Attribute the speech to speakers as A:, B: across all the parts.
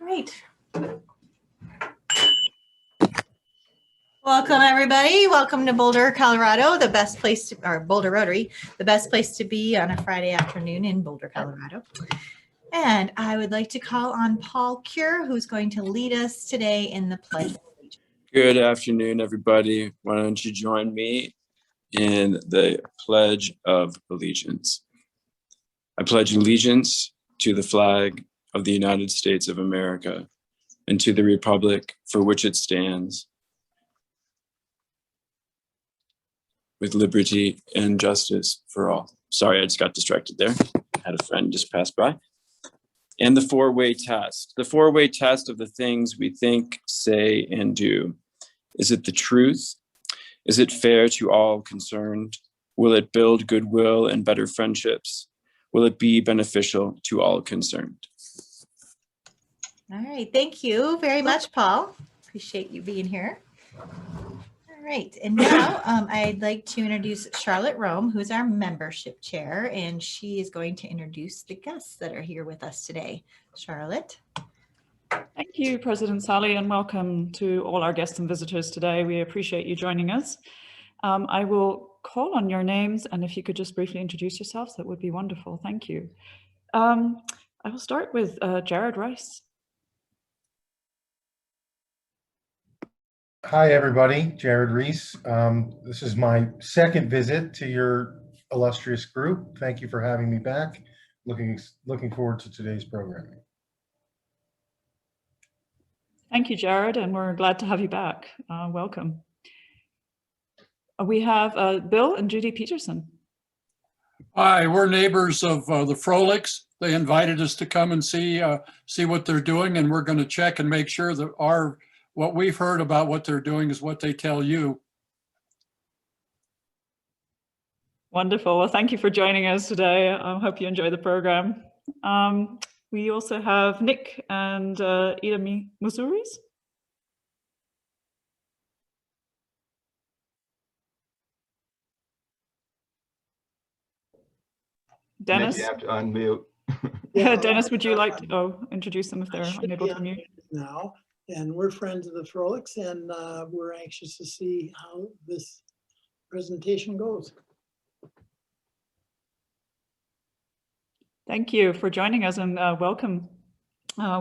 A: Great. Welcome, everybody. Welcome to Boulder, Colorado, the best place to, or Boulder Rotary, the best place to be on a Friday afternoon in Boulder, Colorado. And I would like to call on Paul Cure, who's going to lead us today in the Pledge of Allegiance.
B: Good afternoon, everybody. Why don't you join me in the Pledge of Allegiance? I pledge allegiance to the flag of the United States of America and to the republic for which it stands, with liberty and justice for all. Sorry, I just got distracted there. Had a friend just pass by. And the four-way test. The four-way test of the things we think, say, and do. Is it the truth? Is it fair to all concerned? Will it build goodwill and better friendships? Will it be beneficial to all concerned?
A: All right. Thank you very much, Paul. Appreciate you being here. All right. And now I'd like to introduce Charlotte Rome, who's our membership chair, and she is going to introduce the guests that are here with us today. Charlotte.
C: Thank you, President Sally, and welcome to all our guests and visitors today. We appreciate you joining us. I will call on your names, and if you could just briefly introduce yourselves, that would be wonderful. Thank you. I will start with Jared Rice.
D: Hi, everybody. Jared Reese. This is my second visit to your illustrious group. Thank you for having me back. Looking forward to today's programming.
C: Thank you, Jared, and we're glad to have you back. Welcome. We have Bill and Judy Peterson.
E: Hi, we're neighbors of the Frolics. They invited us to come and see what they're doing, and we're going to check and make sure that what we've heard about what they're doing is what they tell you.
C: Wonderful. Well, thank you for joining us today. I hope you enjoy the program. We also have Nick and Ida Musuris. Dennis?
F: Nick, you have to unmute.
C: Yeah, Dennis, would you like to introduce them if they're unable to mute?
G: Now, and we're friends of the Frolics, and we're anxious to see how this presentation goes.
C: Thank you for joining us, and welcome.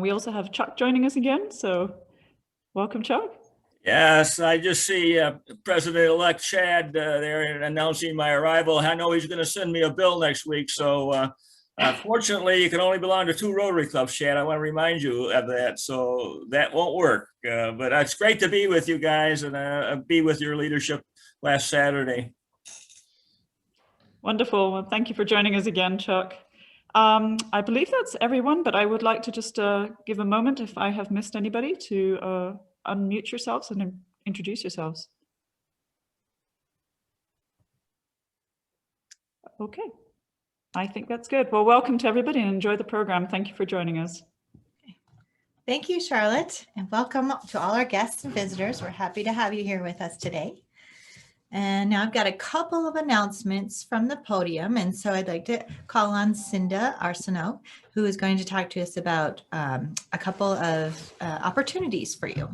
C: We also have Chuck joining us again, so welcome, Chuck.
H: Yes, I just see President-elect Chad there announcing my arrival. I know he's going to send me a bill next week, so fortunately, you can only belong to 2 Rotary clubs, Chad. I want to remind you of that, so that won't work. But it's great to be with you guys and be with your leadership last Saturday.
C: Wonderful. Well, thank you for joining us again, Chuck. I believe that's everyone, but I would like to just give a moment if I have missed anybody to unmute yourselves and introduce yourselves. Okay, I think that's good. Well, welcome to everybody and enjoy the program. Thank you for joining us.
A: Thank you, Charlotte, and welcome to all our guests and visitors. We're happy to have you here with us today. And now I've got a couple of announcements from the podium. And so I'd like to call on Cinda Arsenault, who is going to talk to us about a couple of opportunities for you.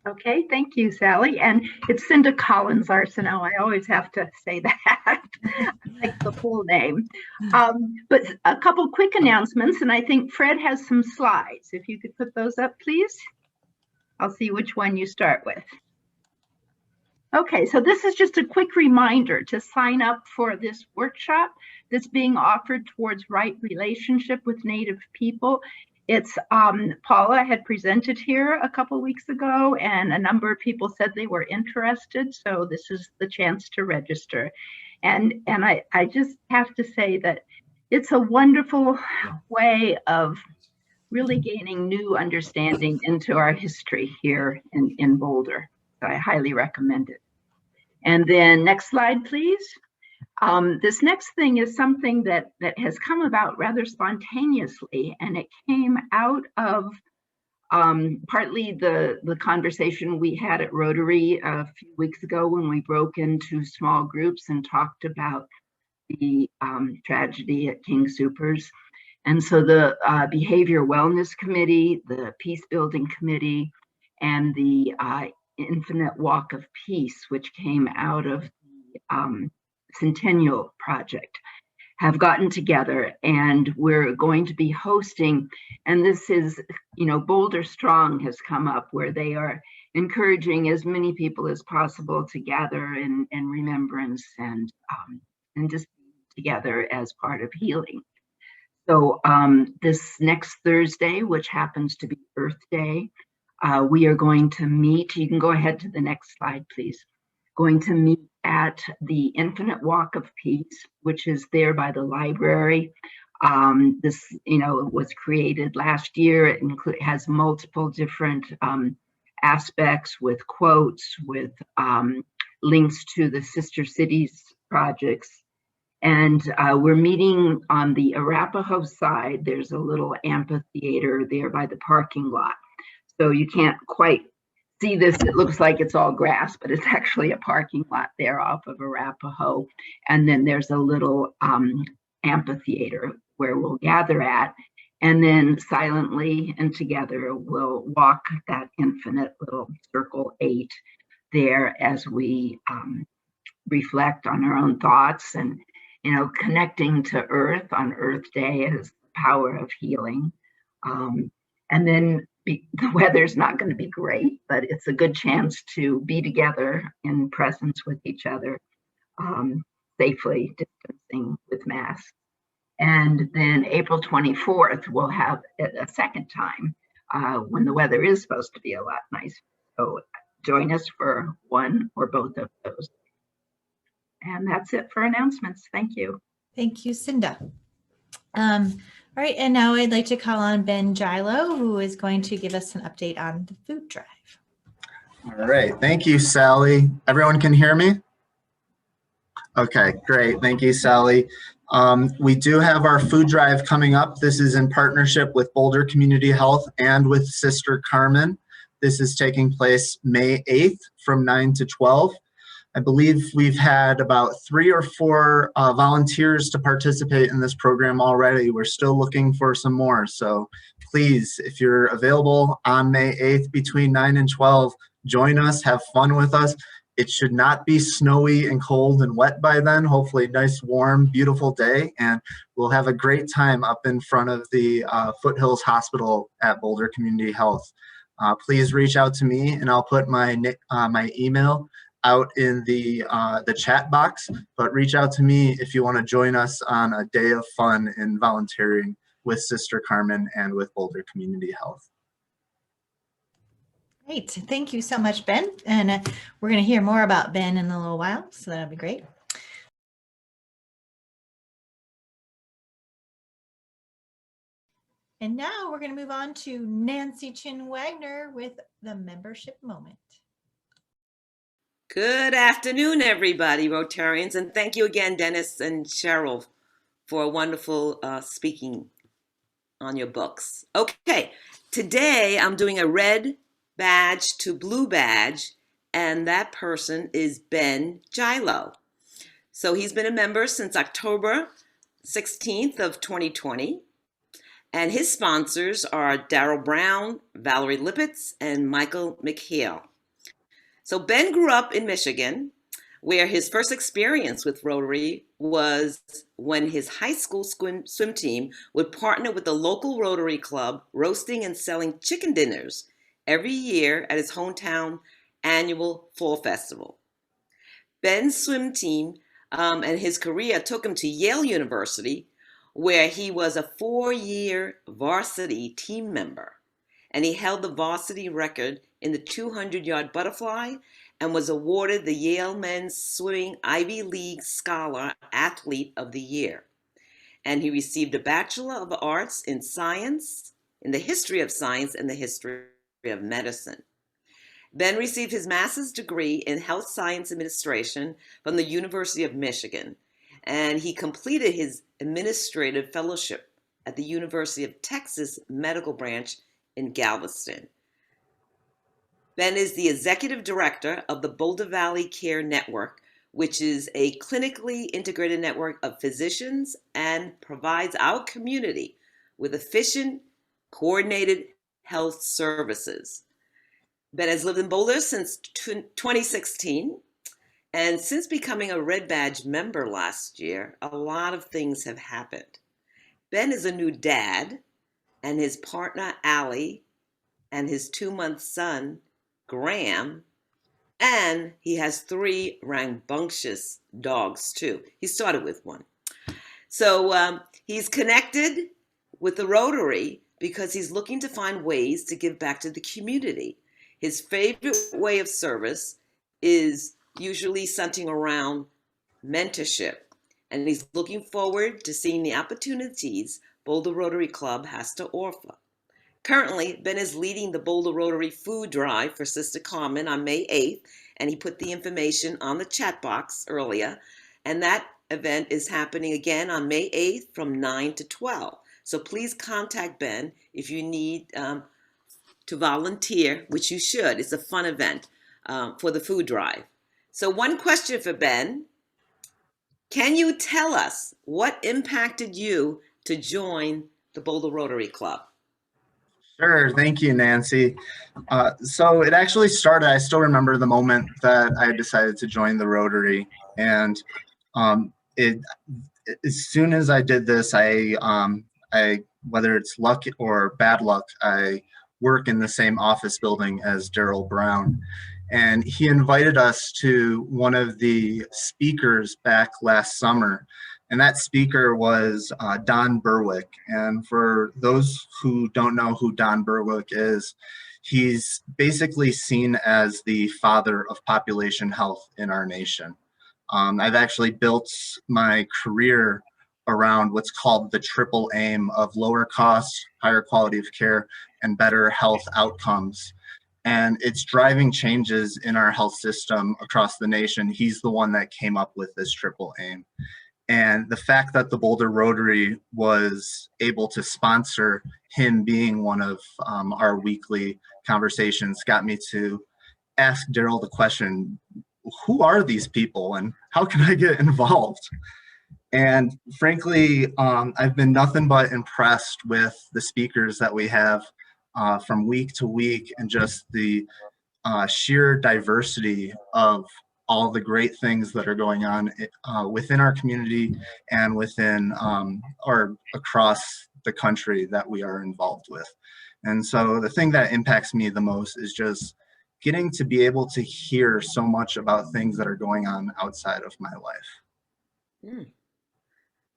I: Okay, thank you, Sally. And it's Cinda Collins Arsenault. I always have to say that, like the full name. But a couple quick announcements, and I think Fred has some slides. If you could put those up, please. I'll see which one you start with. Okay, so this is just a quick reminder to sign up for this workshop that's being offered towards right relationship with Native people. It's Paula had presented here a couple weeks ago, and a number of people said they were interested. So this is the chance to register. And I just have to say that it's a wonderful way of really gaining new understanding into our history here in Boulder. So I highly recommend it. And then next slide, please. This next thing is something that has come about rather spontaneously, and it came out of partly the conversation we had at Rotary a few weeks ago when we broke into small groups and talked about the tragedy at King Soopers. And so the Behavior Wellness Committee, the Peace Building Committee, and the Infinite Walk of Peace, which came out of the Centennial Project, have gotten together, and we're going to be hosting, and this is, Boulder Strong has come up, where they are encouraging as many people as possible to gather in remembrance and just be together as part of healing. So this next Thursday, which happens to be Earth Day, we are going to meet. You can go ahead to the next slide, please. Going to meet at the Infinite Walk of Peace, which is there by the library. This, was created last year. It has multiple different aspects with quotes, with links to the Sister Cities projects. And we're meeting on the Arapahoe side. There's a little amphitheater there by the parking lot. So you can't quite see this. It looks like it's all grass, but it's actually a parking lot there off of Arapahoe. And then there's a little amphitheater where we'll gather at. And then silently and together, we'll walk that infinite little circle 8 there as we reflect on our own thoughts and, connecting to Earth on Earth Day as the power of healing. And then the weather's not going to be great, but it's a good chance to be together in presence with each other, safely distancing with masks. And then April 24th, we'll have it a second time when the weather is supposed to be a lot nicer. So join us for one or both of those. And that's it for announcements. Thank you.
A: Thank you, Cinda. All right, and now I'd like to call on Ben Gilo, who is going to give us an update on the food drive.
F: All right, thank you, Sally. Everyone can hear me? Okay, great. Thank you, Sally. We do have our food drive coming up. This is in partnership with Boulder Community Health and with Sister Carmen. This is taking place May 8th from 9 to 12. I believe we've had about 3 or 4 volunteers to participate in this program already. We're still looking for some more. So please, if you're available on May 8th between 9 and 12, join us, have fun with us. It should not be snowy and cold and wet by then. Hopefully nice, warm, beautiful day. And we'll have a great time up in front of the Foothills Hospital at Boulder Community Health. Please reach out to me and I'll put my email out in the chat box, but reach out to me if you want to join us on a day of fun and volunteering with Sister Carmen and with Boulder Community Health.
A: Great. Thank you so much, Ben. And we're going to hear more about Ben in a little while, so that'll be great. And now we're going to move on to Nancy Chin Wagner with the membership moment.
J: Good afternoon, everybody, Rotarians, and thank you again, Dennis and Cheryl, for a wonderful speaking on your books. Okay, today I'm doing a red badge to blue badge, and that person is Ben Gilo. So he's been a member since October 16th of 2020, and his sponsors are Daryl Brown, Valerie Lippitz, and Michael McHale. So Ben grew up in Michigan, where his first experience with Rotary was when his high school swim team would partner with the local Rotary Club, roasting and selling chicken dinners every year at his hometown annual fall festival. Ben's swim team and his career took him to Yale University, where he was a 4-year varsity team member. And he held the varsity record in the 200-yard butterfly and was awarded the Yale Men's Swimming Ivy League Scholar Athlete of the Year. And he received a Bachelor of Arts in Science, in the History of Science and the History of Medicine. Ben received his master's degree in Health Science Administration from the University of Michigan, and he completed his administrative fellowship at the University of Texas Medical Branch in Galveston. Ben is the executive director of the Boulder Valley Care Network, which is a clinically integrated network of physicians and provides our community with efficient, coordinated health services. Ben has lived in Boulder since 2016. And since becoming a Red Badge member last year, a lot of things have happened. Ben is a new dad, and his partner, Allie, and his 2-month son, Graham, and he has 3 rambunctious dogs, too. He started with one. So he's connected with the Rotary because he's looking to find ways to give back to the community. His favorite way of service is usually centering around mentorship, and he's looking forward to seeing the opportunities Boulder Rotary Club has to offer. Currently, Ben is leading the Boulder Rotary Food Drive for Sister Carmen on May 8th, and he put the information on the chat box earlier, and that event is happening again on May 8th from 9 to 12. So please contact Ben if you need to volunteer, which you should. It's a fun event for the food drive. So one question for Ben. Can you tell us what impacted you to join the Boulder Rotary Club?
F: Sure, thank you, Nancy. So it actually started, I still remember the moment that I decided to join the Rotary. And as soon as I did this, I whether it's luck or bad luck, I work in the same office building as Daryl Brown. And he invited us to one of the speakers back last summer. And that speaker was Don Berwick. And for those who don't know who Don Berwick is, he's basically seen as the father of population health in our nation. I've actually built my career around what's called the triple aim of lower costs, higher quality of care, and better health outcomes. And it's driving changes in our health system across the nation. He's the one that came up with this triple aim. And the fact that the Boulder Rotary was able to sponsor him being one of our weekly conversations got me to ask Daryl the question, who are these people and how can I get involved? And frankly, I've been nothing but impressed with the speakers that we have from week to week, and just the sheer diversity of all the great things that are going on within our community and within or across the country that we are involved with. And so the thing that impacts me the most is just getting to be able to hear so much about things that are going on outside of my life.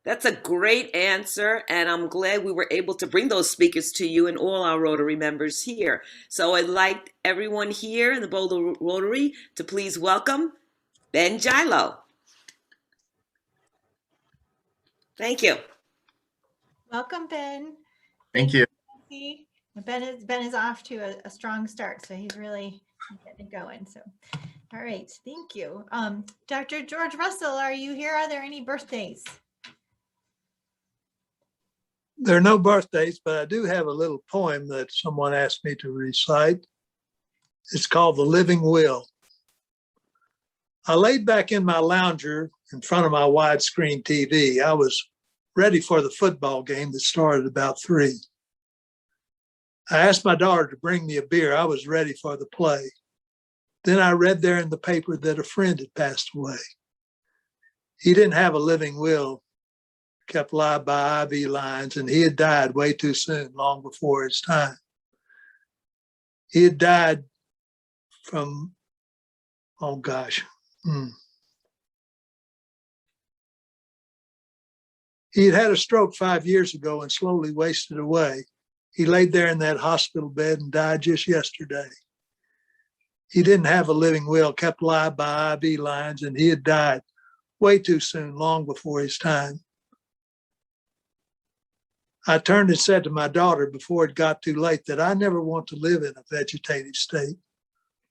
J: That's a great answer, and I'm glad we were able to bring those speakers to you and all our Rotary members here. So I'd like everyone here in the Boulder Rotary to please welcome Ben Gilo. Thank you.
A: Welcome, Ben.
F: Thank you.
A: Nancy. Ben is off to a strong start, so he's really getting it going. So, all right, thank you. Dr. George Russell, are you here? Are there any birthdays?
K: There are no birthdays, but I do have a little poem that someone asked me to recite. It's called The Living Will. I laid back in my lounger in front of my widescreen TV. I was ready for the football game that started about 3. I asked my daughter to bring me a beer. I was ready for the play. Then I read there in the paper that a friend had passed away. He didn't have a living will, kept alive by IV lines, and he had died way too soon, long before his time. He had died from, oh gosh. He had had a stroke 5 years ago and slowly wasted away. He laid there in that hospital bed and died just yesterday. He didn't have a living will, kept alive by IV lines, and he had died way too soon, long before his time. I turned and said to my daughter before it got too late that I never want to live in a vegetative state,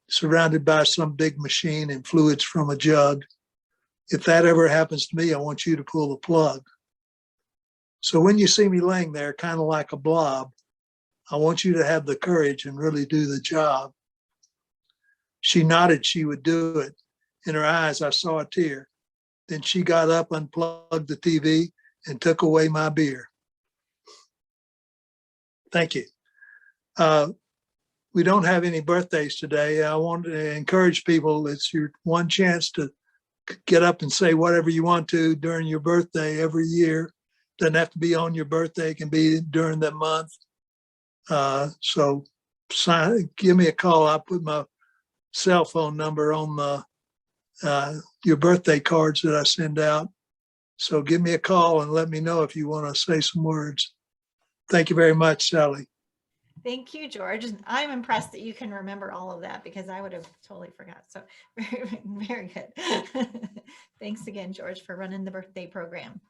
K: surrounded by some big machine and fluids from a jug. If that ever happens to me, I want you to pull the plug. So when you see me laying there kind of like a blob, I want you to have the courage and really do the job. She nodded she would do it. In her eyes, I saw a tear. Then she got up, unplugged the TV, and took away my beer. Thank you. We don't have any birthdays today. I want to encourage people, it's your one chance to get up and say whatever you want to during your birthday every year. Doesn't have to be on your birthday, it can be during the month. So give me a call. I'll put my cell phone number on your birthday cards that I send out. So give me a call and let me know if you want to say some words. Thank you very much, Sally.
A: Thank you, George. And I'm impressed that you can remember all of that because I would have totally forgot. So very good. Thanks again, George, for running the birthday program.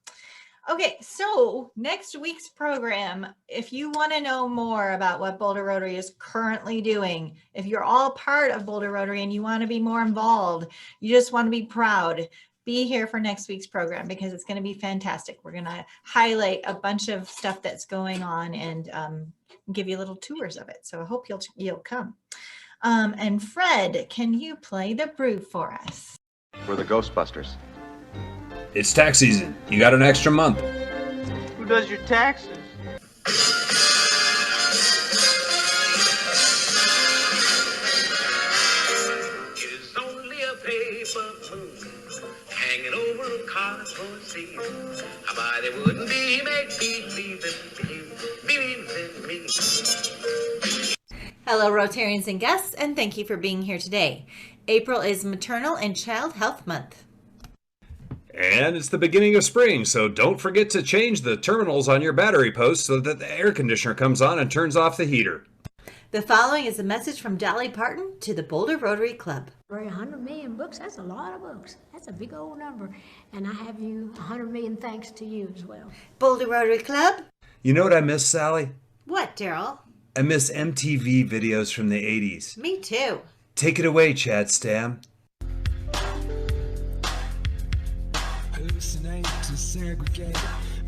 A: Okay, so next week's program, if you want to know more about what Boulder Rotary is currently doing, if you're all part of Boulder Rotary and you want to be more involved, you just want to be proud, be here for next week's program because it's going to be fantastic. We're going to highlight a bunch of stuff that's going on and give you little tours of it. So I hope you'll come. And Fred, can you play the brew for us?
L: We're the Ghostbusters.
M: It's tax season. You got an extra month.
N: Who does your taxes?
O: It's only a paper moon hanging over a cardboard sea. How about it wouldn't be make believe in me.
A: Hello, Rotarians and guests, and thank you for being here today. April is Maternal and Child Health Month.
M: And it's the beginning of spring, so don't forget to change the terminals on your battery posts so that the air conditioner comes on and turns off the heater.
A: The following is a message from Dolly Parton to the Boulder Rotary Club.
P: 100 million books, that's a lot of books. That's a big old number. And I have 100 million thanks to you as well.
A: Boulder Rotary Club.
M: You know what I miss, Sally?
A: What, Daryl?
M: I miss MTV videos from the 80s.
A: Me too.
M: Take it away, Chad Stam.
Q: Hallucinate to segregate,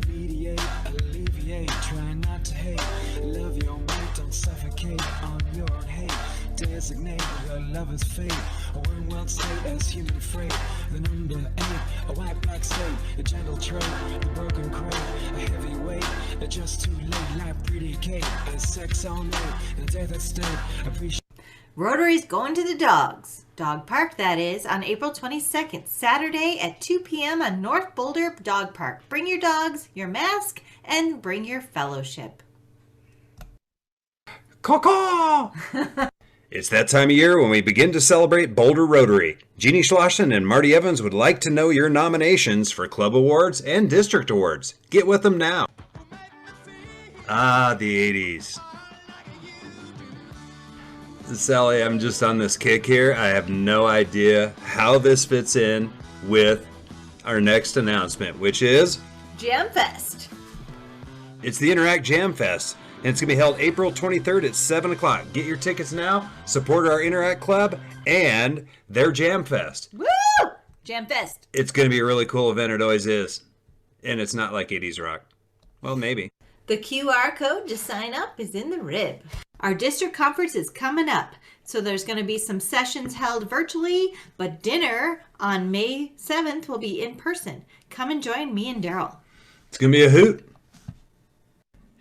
Q: mediate, alleviate, try not to hate, love your mate, don't suffocate on your own hate, designate your lover's fate, a one world state as human freight, the number 8, a white black state, a gentle trait, a broken crate, a heavy weight, a just too late, life pretty Kate, a sex all night, and death at stake, appreciate.
A: Rotary's going to the dogs. Dog Park, that is, on April 22nd, Saturday at 2 p.m. on North Boulder Dog Park. Bring your dogs, your mask, and bring your fellowship.
M: Caw-caw! It's that time of year when we begin to celebrate Boulder Rotary. Jeannie Schlossen and Marty Evans would like to know your nominations for club awards and district awards. Get with them now. Ah, the 80s. Sally, I'm just on this kick here. I have no idea how this fits in with our next announcement, which is
A: Jam Fest.
M: It's the Interact Jam Fest, and it's going to be held April 23rd at 7 o'clock. Get your tickets now, support our Interact Club and their Jam Fest.
A: Woo! Jam Fest.
M: It's going to be a really cool event. It always is. And it's not like 80s rock. Well, maybe.
A: The QR code to sign up is in the rib. Our district conference is coming up, so there's going to be some sessions held virtually, but dinner on May 7th will be in person. Come and join me and Daryl.
M: It's going to be a hoot.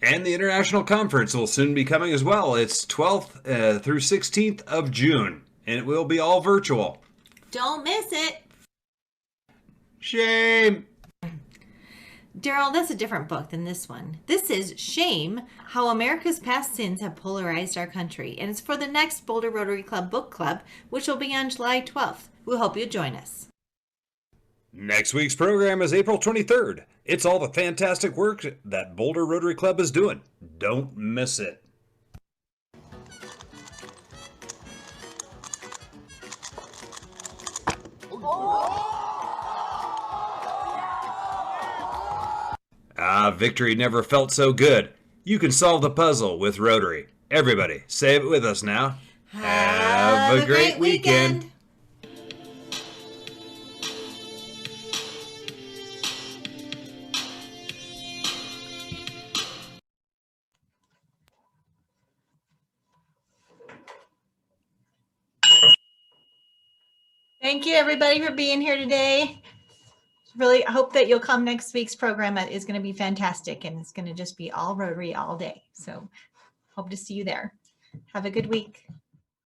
M: And the International Conference will soon be coming as well. It's 12th through 16th of June, and it will be all virtual.
A: Don't miss it.
M: Shame.
A: Daryl, that's a different book than this one. This is Shame, How America's Past Sins Have Polarized Our Country. And it's for the next Boulder Rotary Club Book Club, which will be on July 12th. We hope you join us.
M: Next week's program is April 23rd. It's all the fantastic work that Boulder Rotary Club is doing. Don't miss it. Ah, victory never felt so good. You can solve the puzzle with Rotary. Everybody, say it with us now. Have a great weekend.
A: Thank you, everybody, for being here today. Really hope that you'll come. Next week's program is going to be fantastic, and it's going to just be all Rotary all day. So Hope to see you there. Have a good week.